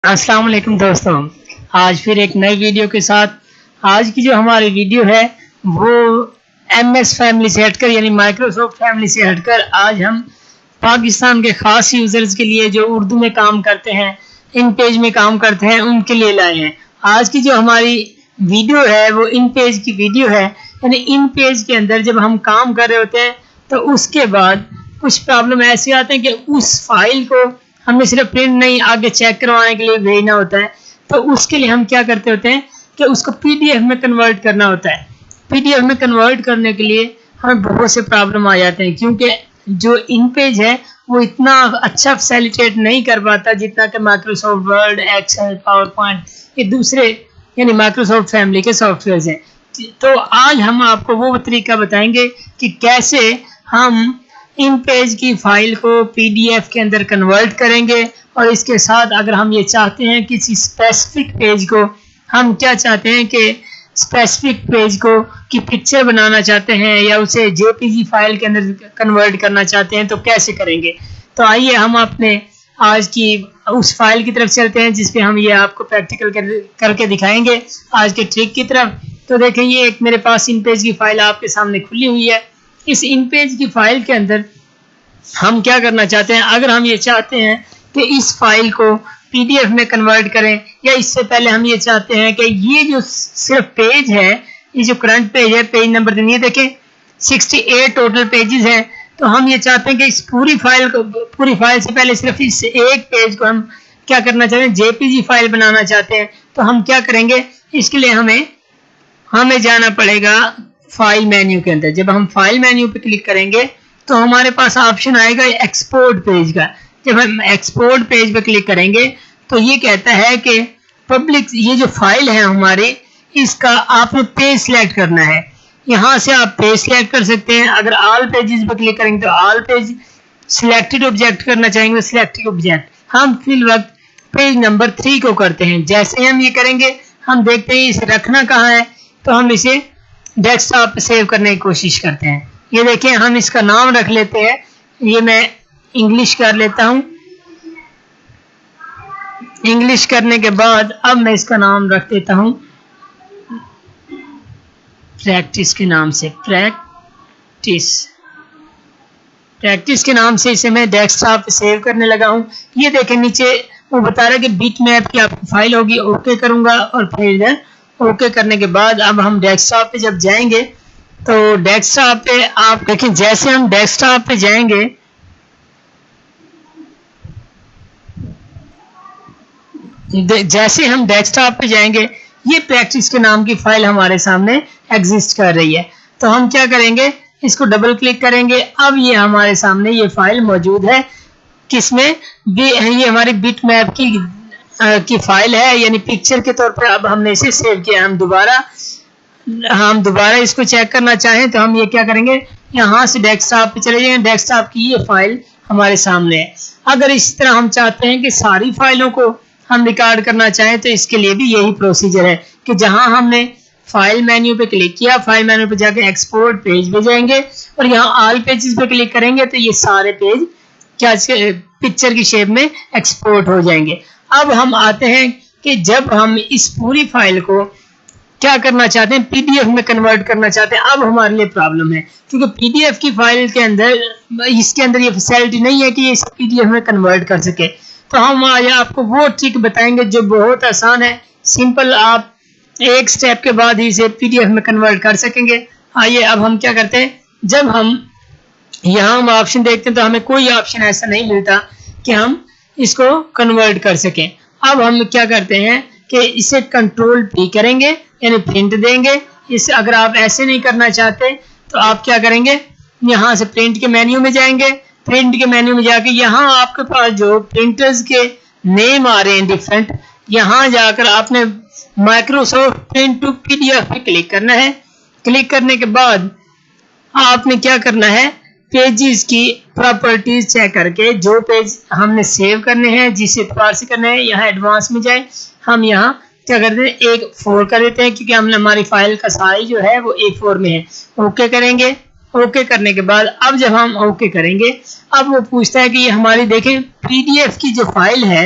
अस्सलाम वालेकुम दोस्तों, आज फिर एक नई वीडियो के साथ। आज की जो हमारी वीडियो है वो MS फैमिली से हटकर यानी माइक्रोसॉफ्ट फैमिली से हटकर आज हम पाकिस्तान के ख़ास यूज़र्स के लिए जो उर्दू में काम करते हैं, इन पेज में काम करते हैं, उनके लिए लाए हैं। आज की जो हमारी वीडियो है वो इन पेज की वीडियो है, यानी इन पेज के अंदर जब हम काम कर रहे होते हैं तो उसके बाद कुछ प्रॉब्लम ऐसे आते हैं कि उस फाइल को हमें सिर्फ प्रिंट नहीं आगे चेक करवाने के लिए भेजना होता है। तो उसके लिए हम क्या करते होते हैं कि उसको PDF में कन्वर्ट करना होता है। PDF में कन्वर्ट करने के लिए हमें बहुत से प्रॉब्लम आ जाते हैं, क्योंकि जो इन पेज है वो इतना अच्छा फैसिलिटेट नहीं कर पाता जितना कि Microsoft Word, Excel, PowerPoint, ये दूसरे यानी माइक्रोसॉफ्ट फैमिली के सॉफ्टवेयर हैं। तो आज हम आपको वो तरीका बताएंगे कि कैसे हम इन पेज की फाइल को PDF के अंदर कन्वर्ट करेंगे, और इसके साथ अगर हम ये चाहते हैं किसी स्पेसिफिक पेज को, हम क्या चाहते हैं कि स्पेसिफिक पेज को की पिक्चर बनाना चाहते हैं या उसे JPG फाइल के अंदर कन्वर्ट करना चाहते हैं, तो कैसे करेंगे। तो आइए हम अपने आज की उस फाइल की तरफ चलते हैं जिसपे हम ये आपको प्रैक्टिकल करके दिखाएंगे आज के ट्रिक की तरफ। तो देखें, ये एक मेरे पास इन पेज की फाइल आपके सामने खुली हुई है। इस इन पेज की फाइल के अंदर हम क्या करना चाहते हैं, अगर हम ये चाहते हैं कि इस फाइल को PDF में कन्वर्ट करें, या इससे पहले हम ये चाहते हैं कि ये जो सिर्फ पेज है, ये जो करंट पेज है, पेज नंबर 3, ये देखें 68 टोटल पेजेस हैं। तो हम ये चाहते हैं कि इस पूरी फाइल से पहले सिर्फ इस एक पेज को हम क्या करना चाहते हैं, JPG फाइल बनाना चाहते हैं। तो हम क्या करेंगे, इसके लिए हमें जाना पड़ेगा फाइल मेन्यू के अंदर। जब हम फाइल मेन्यू पे क्लिक करेंगे तो हमारे पास ऑप्शन आएगा एक्सपोर्ट पेज का। जब हम एक्सपोर्ट पेज पे क्लिक करेंगे तो ये कहता है कि पब्लिक, ये जो फाइल है हमारी, इसका आपने पेज सिलेक्ट करना है। यहाँ से आप पेज सिलेक्ट कर सकते हैं। अगर ऑल पेजेस पे क्लिक करेंगे तो ऑल पेज, सिलेक्टेड ऑब्जेक्ट करना चाहेंगे तो सिलेक्टेड ऑब्जेक्ट। हम फिल वक्त पेज नंबर 3 को करते हैं। जैसे हम ये करेंगे हम देखते हैं इसे रखना कहाँ है, तो हम इसे डेस्कटॉप पे सेव करने की कोशिश करते हैं। ये देखें, हम इसका नाम रख लेते हैं, ये मैं इंग्लिश कर लेता हूँ। इंग्लिश करने के बाद अब मैं इसका नाम रख देता हूँ प्रैक्टिस के नाम से। प्रैक्टिस के नाम से इसे मैं डेस्कटॉप पे सेव करने लगा हूँ। ये देखें, नीचे वो बता रहा है कि बिट मैप की आपकी फाइल होगी। ओके करूँगा, और फिर इधर ओके करने के बाद अब हम डेस्कटॉप पे जब जाएंगे तो डेस्कटॉप पे आप देखें, जैसे हम डेस्कटॉप पे जाएंगे ये प्रैक्टिस के नाम की फाइल हमारे सामने एग्जिस्ट कर रही है। तो हम क्या करेंगे, इसको डबल क्लिक करेंगे। अब ये हमारे सामने ये फाइल मौजूद है, किसमें, ये हमारी बिट मैप की फाइल है, यानी पिक्चर के तौर पर। अब हमने इसे सेव किया। हम दोबारा इसको चेक करना चाहें तो हम ये क्या करेंगे, यहाँ से डेस्कटॉप पे चले जाएंगे। डेस्कटॉप की ये फाइल हमारे सामने है। अगर इस तरह हम चाहते हैं कि सारी फाइलों को हम रिकॉर्ड करना चाहें तो इसके लिए भी यही प्रोसीजर है कि जहां हमने फाइल मेन्यू पे क्लिक किया, फाइल मेन्यू पे जाकर एक्सपोर्ट पेज पे जाएंगे और यहाँ ऑल पेजेस पे क्लिक करेंगे तो ये सारे पेज क्या पिक्चर की शेप में एक्सपोर्ट हो जाएंगे। अब हम आते हैं कि जब हम इस पूरी फाइल को क्या करना चाहते हैं, PDF में कन्वर्ट करना चाहते हैं। अब हमारे लिए प्रॉब्लम है, क्योंकि PDF की फाइल के अंदर इसके अंदर ये फैसिलिटी नहीं है कि ये इसे PDF में कन्वर्ट कर सके। तो हम आज आपको वो ट्रिक बताएंगे जो बहुत आसान है, सिंपल, आप एक स्टेप के बाद ही इसे PDF में कन्वर्ट कर सकेंगे। आइए अब हम क्या करते हैं, जब हम यहाँ हम ऑप्शन देखते हैं तो हमें कोई ऑप्शन ऐसा नहीं मिलता कि हम इसको कन्वर्ट कर सकें। अब हम क्या करते हैं कि इसे Ctrl+P करेंगे, यानी प्रिंट देंगे। इसे अगर आप ऐसे नहीं करना चाहते तो आप क्या करेंगे, यहाँ से प्रिंट के मेन्यू में जाएंगे। प्रिंट के मेन्यू में जाके यहाँ आपके पास जो प्रिंटर्स के नेम आ रहे हैं डिफरेंट, यहाँ जाकर आपने माइक्रोसॉफ्ट प्रिंट टू PDF पे क्लिक करना है। क्लिक करने के बाद आपने क्या करना है, पेजेस की प्रॉपर्टीज चेक करके जो पेज हमने सेव करने हैं, जिस एतबार से करने हैं, यहाँ एडवांस में जाए। हम यहाँ क्या करते हैं, A4 कर देते हैं, क्योंकि हमने हमारी फाइल का साइज जो है वो A4 में है। ओके करेंगे। ओके करने के बाद अब जब हम ओके करेंगे, अब वो पूछता है कि ये हमारी देखें PDF की जो फाइल है